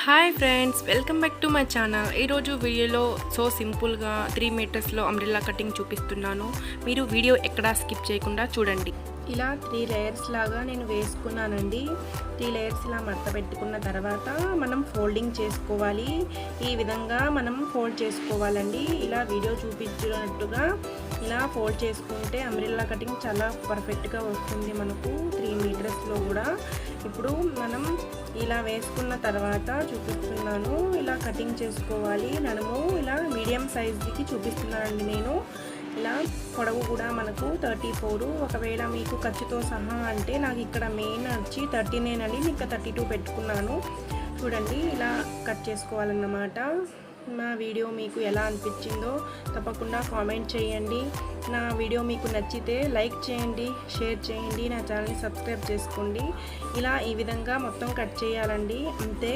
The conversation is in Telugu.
Hi friends, welcome back to my channel. ఈరోజు వీడియోలో సో సింపుల్గా 3 మీటర్స్లో అంబ్రెల్లా కటింగ్ చూపిస్తున్నాను. మీరు వీడియో ఎక్కడా స్కిప్ చేయకుండా చూడండి. ఇలా 3 లేయర్స్ లాగా నేను వేసుకున్నానండి. 3 లేయర్స్ ఇలా మడత పెట్టుకున్న తర్వాత మనం ఫోల్డింగ్ చేసుకోవాలి. ఈ విధంగా మనం ఫోల్డ్ చేసుకోవాలండి. ఇలా వీడియో చూపించినట్టుగా ఇలా ఫోల్డ్ చేసుకుంటే అంబ్రెల్లా కటింగ్ చాలా పర్ఫెక్ట్గా వస్తుంది మనకు 3 మీటర్స్లో కూడా. ఇప్పుడు మనం ఇలా వేసుకున్న తర్వాత చూపిస్తున్నాను, ఇలా కటింగ్ చేసుకోవాలి. నడుము ఇలా మీడియం సైజ్కి చూపిస్తున్నానండి నేను. ఇలా పొడవు కూడా మనకు 34. ఒకవేళ మీకు ఖర్చుతో సహా అంటే నాకు ఇక్కడ మెయిన్ వచ్చి 39 అండి, ఇంకా 32 పెట్టుకున్నాను. చూడండి, ఇలా కట్ చేసుకోవాలన్నమాట. నా వీడియో మీకు ఎలా అనిపించిందో తప్పకుండా కామెంట్ చేయండి. నా వీడియో మీకు నచ్చితే లైక్ చేయండి, షేర్ చేయండి, నా ఛానల్ని సబ్స్క్రైబ్ చేసుకోండి. ఇలా ఈ విధంగా మొత్తం కట్ చేయాలండి, అంతే.